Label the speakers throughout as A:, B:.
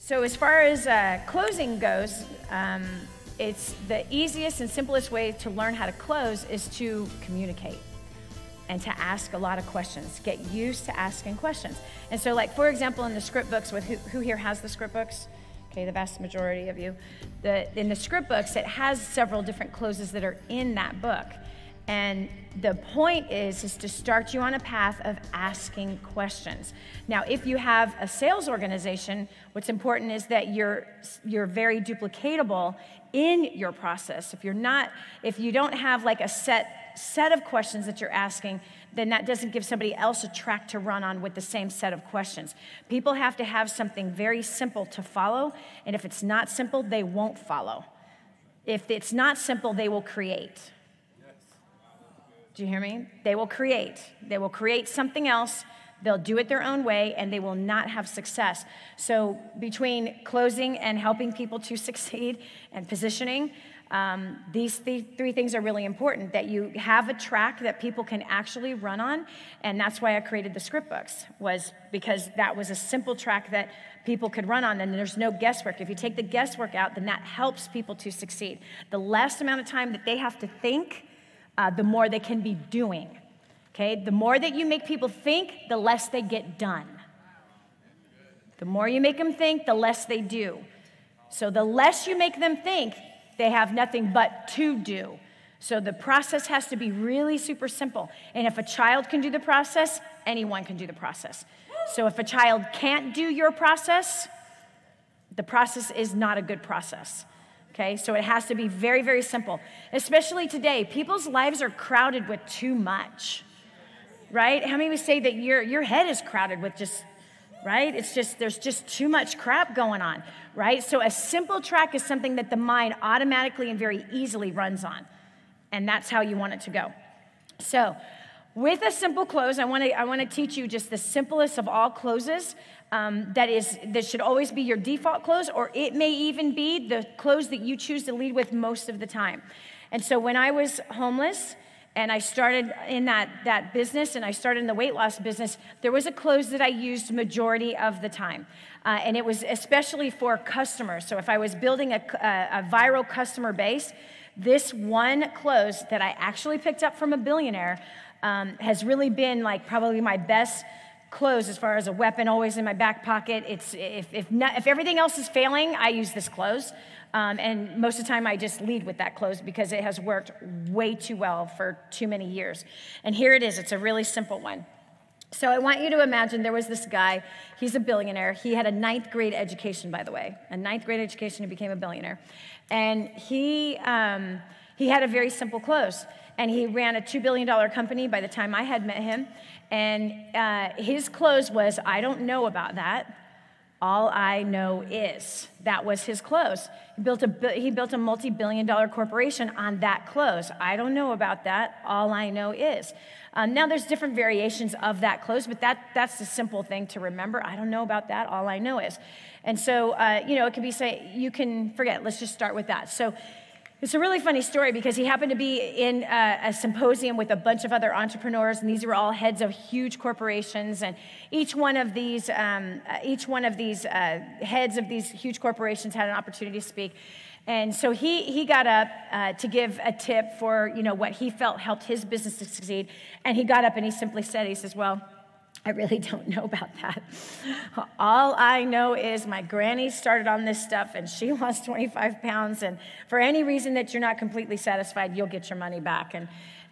A: So as far as closing goes, it's the easiest and simplest way to learn how to close is to communicate and to ask a lot of questions. Get used to asking questions. And so, like, for example, in the script books, with who here has the script books? Okay, the vast majority of you. In the script books, it has several different closes that are in that book. And the point is to start you on a path of asking questions. Now, if you have a sales organization, what's important is that you're very duplicatable in your process. If you don't have like a set of questions that you're asking, then that doesn't give somebody else a track to run on with the same set of questions. People have to have something very simple to follow, and if it's not simple, they won't follow. If it's not simple, they will create. Do you hear me? They will create. They will create something else. They'll do it their own way, and they will not have success. So between closing and helping people to succeed and positioning, these three things are really important, that you have a track that people can actually run on, and that's why I created the script books, was because that was a simple track that people could run on, and there's no guesswork. If you take the guesswork out, then that helps people to succeed. The less amount of time that they have to think, the more they can be doing, okay? The more that you make people think, the less they get done. The more you make them think, the less they do. So the less you make them think, they have nothing but to do. So the process has to be really super simple. And if a child can do the process, anyone can do the process. So if a child can't do your process, the process is not a good process. Okay, so it has to be very, very simple. Especially today, people's lives are crowded with too much, right? How many of you say that your head is crowded with just, right? There's just too much crap going on, right? So a simple track is something that the mind automatically and very easily runs on. And that's how you want it to go. So with a simple close, I want to teach you just the simplest of all closes. That should always be your default close, or it may even be the close that you choose to lead with most of the time. And so when I was homeless and I started in that business and I started in the weight loss business, there was a close that I used majority of the time. And it was especially for customers. So if I was building a viral customer base, this one close that I actually picked up from a billionaire has really been like probably my best close as far as a weapon, always in my back pocket. If everything else is failing, I use this close. And most of the time I just lead with that close because it has worked way too well for too many years. And here it is. It's a really simple one. So I want you to imagine there was this guy. He's a billionaire. He had a 9th grade education, by the way. A 9th grade education, he became a billionaire. And he had a very simple close. And he ran a $2 billion company by the time I had met him. And his close was, I don't know about that. All I know is. That was his close. He built a multi-billion-dollar corporation on that close. I don't know about that. All I know is. Now, there's different variations of that close, but that's the simple thing to remember. I don't know about that. All I know is. And so, it could be, you can forget. Let's just start with that. So it's a really funny story because he happened to be in a symposium with a bunch of other entrepreneurs, and these were all heads of huge corporations. And each one of these heads of these huge corporations had an opportunity to speak. And so he got up to give a tip for what he felt helped his business to succeed. And he got up and he simply said, he says, "Well, I really don't know about that. All I know is my granny started on this stuff and she lost 25 pounds. And for any reason that you're not completely satisfied, you'll get your money back."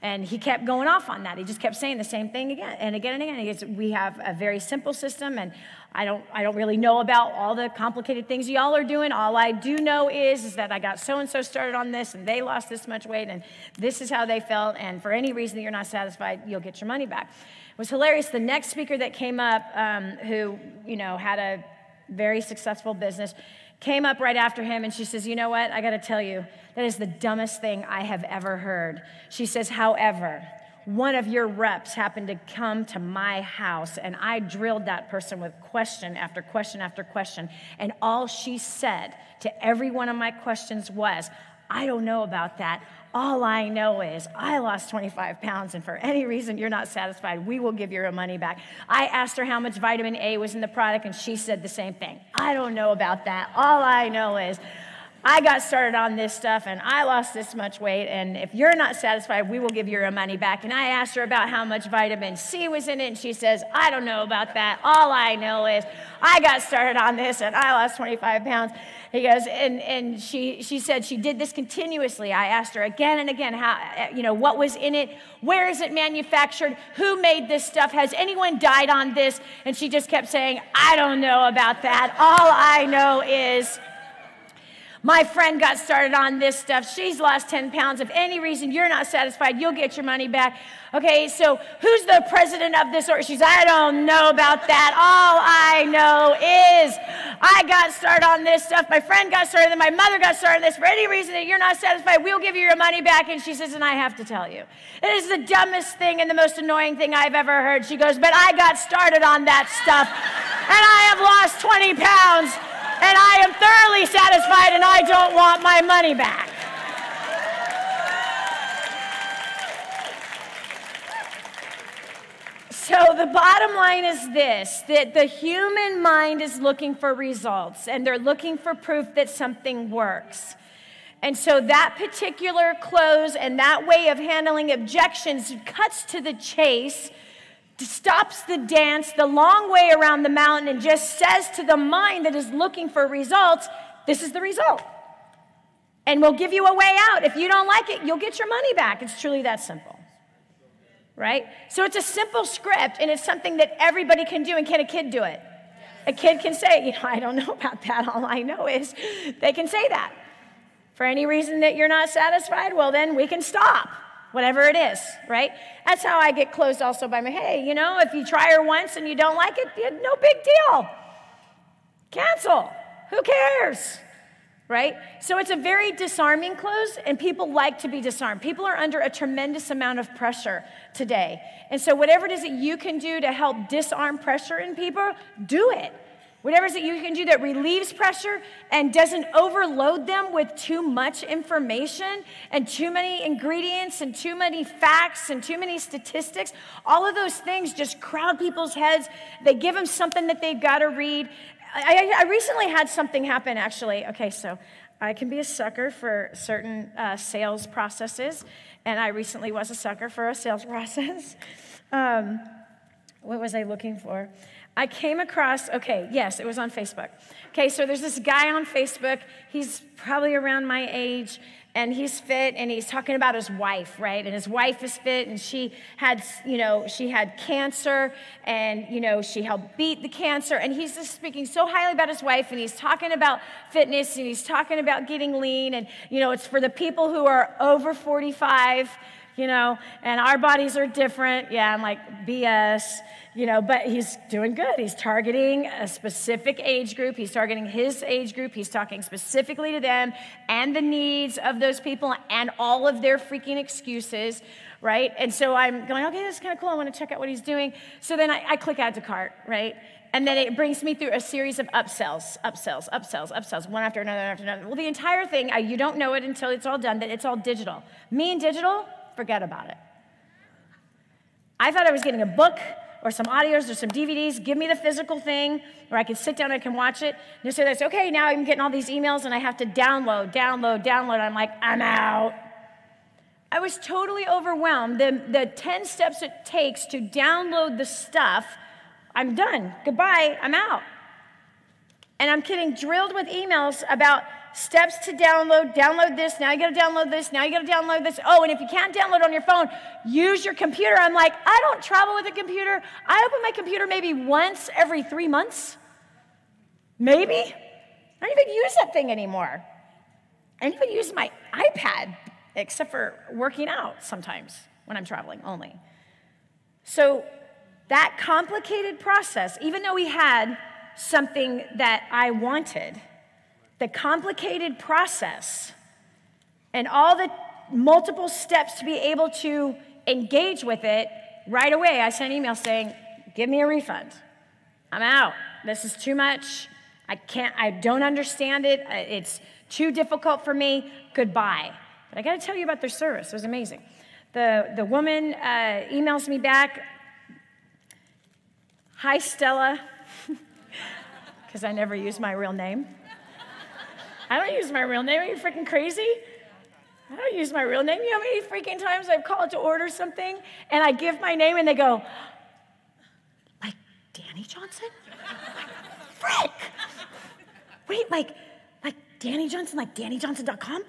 A: And he kept going off on that. He just kept saying the same thing again and again and again. He goes, "We have a very simple system, and I don't really know about all the complicated things y'all are doing. All I do know is that I got so-and-so started on this, and they lost this much weight, and this is how they felt. And for any reason that you're not satisfied, you'll get your money back." It was hilarious. The next speaker that came up, who had a very successful business, came up right after him, and she says, "You know what? I got to tell you, that is the dumbest thing I have ever heard." She says, "However, one of your reps happened to come to my house, and I drilled that person with question after question after question, and all she said to every one of my questions was, 'I don't know about that. All I know is I lost 25 pounds, and for any reason you're not satisfied, we will give your money back. I asked her how much vitamin A was in the product, and she said the same thing. I don't know about that. All I know is I got started on this stuff, and I lost this much weight, and if you're not satisfied, we will give your money back. And I asked her about how much vitamin C was in it, and she says, I don't know about that. All I know is I got started on this, and I lost 25 pounds. He goes, and she said she did this continuously. I asked her again and again, how, what was in it? Where is it manufactured? Who made this stuff? Has anyone died on this? And she just kept saying, I don't know about that. All I know is my friend got started on this stuff. She's lost 10 pounds. If any reason you're not satisfied, you'll get your money back. Okay, so who's the president of this org? She's, I don't know about that. All I know is I got started on this stuff. My friend got started, and my mother got started on this. For any reason that you're not satisfied, we'll give you your money back. And she says, and I have to tell you, it is the dumbest thing and the most annoying thing I've ever heard. She goes, but I got started on that stuff, and I have lost 20 pounds. And I am thoroughly satisfied, and I don't want my money back. So the bottom line is this, that the human mind is looking for results, and they're looking for proof that something works. And so that particular close and that way of handling objections cuts to the chase, stops the dance the long way around the mountain, and just says to the mind that is looking for results, this is the result. And we'll give you a way out. If you don't like it, you'll get your money back. It's truly that simple. Right? So it's a simple script, and it's something that everybody can do. And can a kid do it? A kid can say, I don't know about that. All I know is they can say that. For any reason that you're not satisfied, well, then we can stop. Whatever it is, right? That's how I get closed also by my, hey, if you try her once and you don't like it, no big deal. Cancel. Who cares? Right? So it's a very disarming close, and people like to be disarmed. People are under a tremendous amount of pressure today. And so whatever it is that you can do to help disarm pressure in people, do it. Whatever it is that you can do that relieves pressure and doesn't overload them with too much information and too many ingredients and too many facts and too many statistics, all of those things just crowd people's heads. They give them something that they've got to read. I recently had something happen, actually. Okay, so I can be a sucker for certain sales processes, and I recently was a sucker for a sales process. What was I looking for? I came across, yes, it was on Facebook. Okay, so there's this guy on Facebook. He's probably around my age, and he's fit, and he's talking about his wife, right? And his wife is fit, and she had cancer, and, she helped beat the cancer. And he's just speaking so highly about his wife, and he's talking about fitness, and he's talking about getting lean, and, it's for the people who are over 45, and our bodies are different. Yeah, I'm like, BS. But he's doing good. He's targeting a specific age group. He's targeting his age group. He's talking specifically to them and the needs of those people and all of their freaking excuses, right? And so I'm going, okay, this is kind of cool. I want to check out what he's doing. So then I click add to cart, right? And then it brings me through a series of upsells, one after another. Well, the entire thing, you don't know it until it's all done, that it's all digital. Me and digital, forget about it. I thought I was getting a book or some audios or some DVDs. Give me the physical thing where I can sit down and I can watch it. And so that's, okay, now I'm getting all these emails and I have to download. I'm like, I'm out. I was totally overwhelmed. The 10 steps it takes to download the stuff, I'm done. Goodbye, I'm out. And I'm getting drilled with emails about steps to download this, now you gotta download this, now you gotta download this. Oh, and if you can't download on your phone, use your computer. I'm like, I don't travel with a computer. I open my computer maybe once every 3 months. Maybe. I don't even use that thing anymore. I don't even use my iPad, except for working out sometimes when I'm traveling only. So that complicated process, even though we had something that I wanted, the complicated process and all the multiple steps to be able to engage with it, right away I sent an email saying, give me a refund. I'm out. This is too much. I don't understand it. It's too difficult for me. Goodbye. But I got to tell you about their service. It was amazing. The woman emails me back, "Hi, Stella," because I never use my real name. I don't use my real name. Are you freaking crazy? I don't use my real name. You know how many freaking times I've called to order something and I give my name and they go, "Like Danny Johnson? Frick! Wait, like Danny Johnson, like DannyJohnson.com?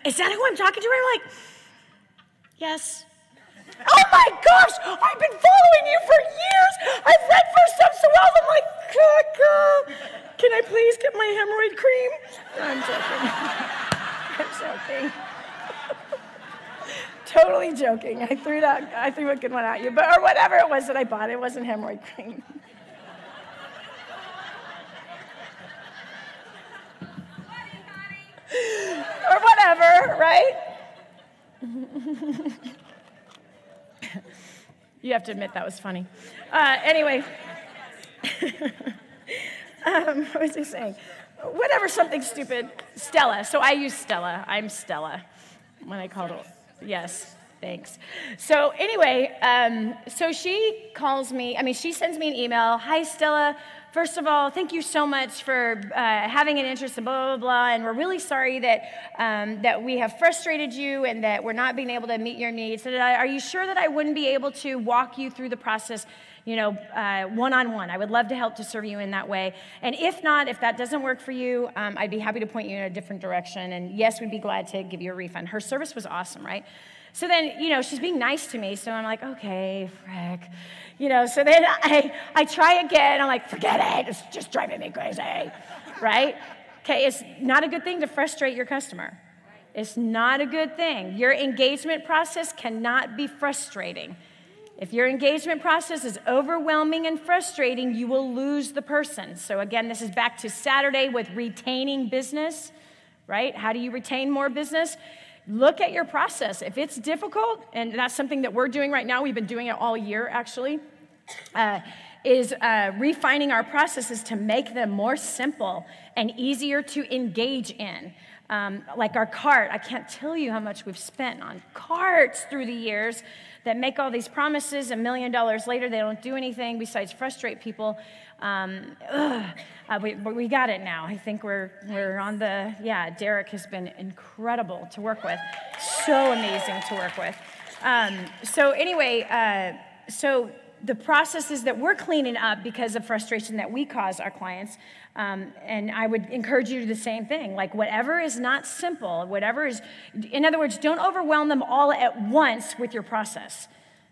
A: Is that who I'm talking to?" I'm like, "Yes." "Oh my gosh, I've been following you for years. I've read First Step so well." I'm like, "God, can I please get my hemorrhoid cream?" No, I'm joking. I'm joking. Totally joking. I threw a good one at you, or whatever it was that I bought. It wasn't hemorrhoid cream. Or whatever, right? You have to admit that was funny. Anyway, what was I saying? Whatever, something stupid. Stella. So I use Stella. I'm Stella when I called her. Yes, thanks. So anyway, so she calls me. She sends me an email. "Hi, Stella. First of all, thank you so much for having an interest in blah, blah, blah, and we're really sorry that that we have frustrated you and that we're not being able to meet your needs. Are you sure that I wouldn't be able to walk you through the process, one-on-one? I would love to help to serve you in that way. And if not, if that doesn't work for you, I'd be happy to point you in a different direction. And yes, we'd be glad to give you a refund." Her service was awesome, right? So then, she's being nice to me, so I'm like, okay, frick. So then I try again. I'm like, forget it. It's just driving me crazy, right? Okay, it's not a good thing to frustrate your customer. It's not a good thing. Your engagement process cannot be frustrating. If your engagement process is overwhelming and frustrating, you will lose the person. So again, this is back to Saturday with retaining business, right? How do you retain more business? Look at your process. If it's difficult, and that's something that we're doing right now, we've been doing it all year actually, is refining our processes to make them more simple and easier to engage in. Like our cart, I can't tell you how much we've spent on carts through the years that make all these promises. $1 million later, they don't do anything besides frustrate people. We got it now. I think we're on the, Derek has been incredible to work with. So amazing to work with. So anyway, so the processes that we're cleaning up because of frustration that we cause our clients, and I would encourage you to do the same thing. Like whatever is not simple, whatever is, in other words, don't overwhelm them all at once with your process.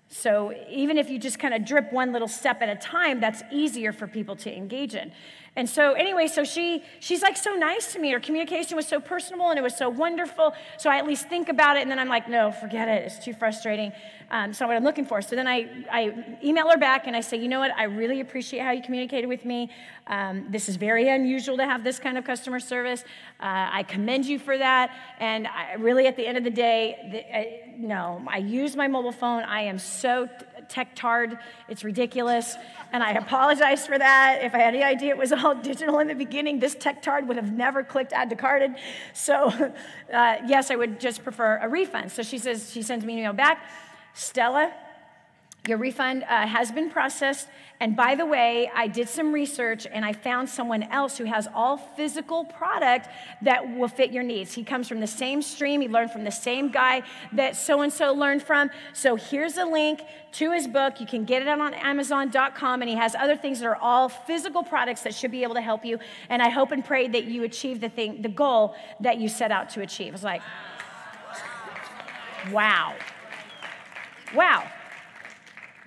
A: So even if you just kind of drip one little step at a time, that's easier for people to engage in. And so anyway, so she's like so nice to me. Her communication was so personable and it was so wonderful. So I at least think about it and then I'm like, no, forget it. It's too frustrating. So what I'm looking for. So then I email her back and I say, you know what? I really appreciate how you communicated with me. This is very unusual to have this kind of customer service. I commend you for that. And I really, at the end of the day, no, I use my mobile phone. I am so tech-tard. It's ridiculous. And I apologize for that. If I had any idea it was all digital in the beginning, this tech-tard would have never clicked add to carted. So yes, I would just prefer a refund. So she sends me an email back. Stella, your refund has been processed. And by the way, I did some research and I found someone else who has all physical product that will fit your needs. He comes from the same stream. He learned from the same guy that so-and-so learned from. So here's a link to his book. You can get it on Amazon.com, and he has other things that are all physical products that should be able to help you. And I hope and pray that you achieve the goal that you set out to achieve. It's like, wow. Wow.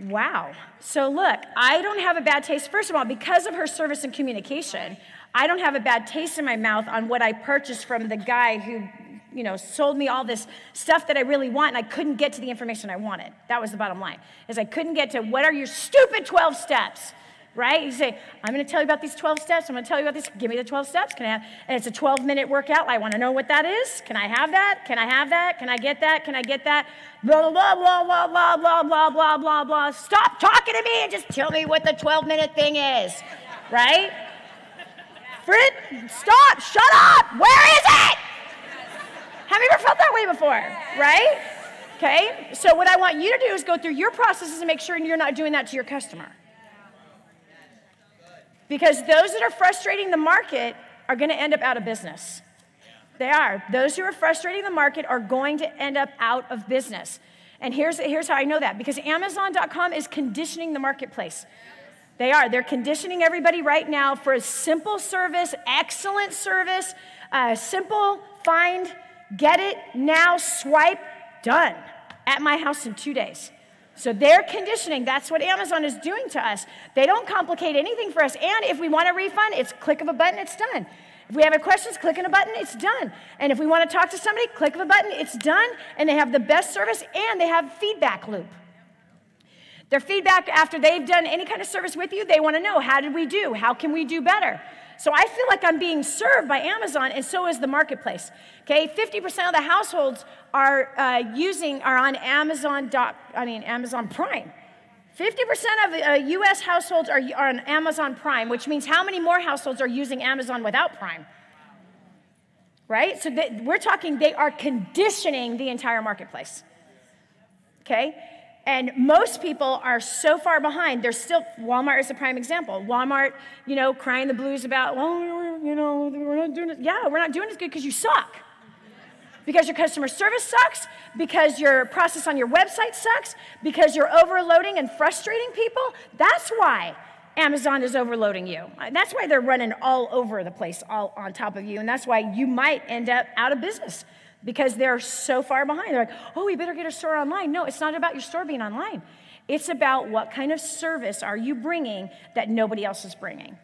A: Wow. So look, I don't have a bad taste. First of all, because of her service and communication, I don't have a bad taste in my mouth on what I purchased from the guy who, sold me all this stuff that I really want, and I couldn't get to the information I wanted. That was the bottom line, is I couldn't get to what are your stupid 12 steps, right? You say, I'm going to tell you about these 12 steps. I'm going to tell you about this. Give me the 12 steps. Can I have? And it's a 12-minute workout. I want to know what that is. Can I have that? Can I have that? Can I get that? Can I get that? Blah, blah, blah, blah, blah, blah, blah, blah, blah, blah. Stop talking to me and just tell me what the 12-minute thing is, right? Frit, stop. Shut up. Where is it? Have you ever felt that way before, right? Okay, so what I want you to do is go through your processes and make sure you're not doing that to your customer. Because those that are frustrating the market are going to end up out of business. They are. Those who are frustrating the market are going to end up out of business. And here's how I know that. Because Amazon.com is conditioning the marketplace. They are. They're conditioning everybody right now for a simple service, excellent service, simple, find, get it, now, swipe, done. At my house in 2 days. So they're conditioning. That's what Amazon is doing to us. They don't complicate anything for us. And if we want a refund, it's click of a button, it's done. If we have any questions, click on a button, it's done. And if we want to talk to somebody, click of a button, it's done. And they have the best service, and they have feedback loop. Their feedback after they've done any kind of service with you, they want to know, how did we do? How can we do better? So I feel like I'm being served by Amazon, and so is the marketplace. Okay, 50% of the households are on Amazon Prime. 50% of U.S. households are on Amazon Prime, which means how many more households are using Amazon without Prime? Right? So we're talking they are conditioning the entire marketplace. Okay? And most people are so far behind. They're still, Walmart is a prime example. Walmart, crying the blues about, well, we're not doing it. Yeah, we're not doing as good because you suck. Because your customer service sucks, because your process on your website sucks, because you're overloading and frustrating people. That's why Amazon is overloading you. That's why they're running all over the place, all on top of you. And that's why you might end up out of business. Because they're so far behind. They're like, oh, we better get a store online. No, it's not about your store being online. It's about what kind of service are you bringing that nobody else is bringing.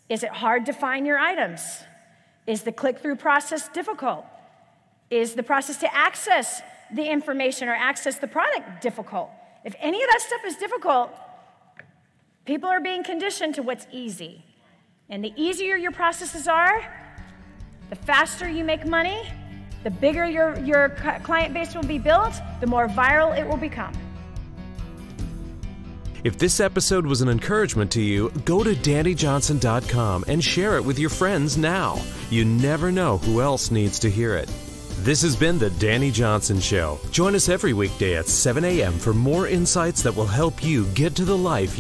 A: Is it hard to find your items? Is the click-through process difficult? Is the process to access the information or access the product difficult? If any of that stuff is difficult, people are being conditioned to what's easy. And the easier your processes are, the faster you make money, the bigger your client base will be built, the more viral it will become.
B: If this episode was an encouragement to you, go to DannyJohnson.com and share it with your friends now. You never know who else needs to hear it. This has been The Danny Johnson Show. Join us every weekday at 7 a.m. for more insights that will help you get to the life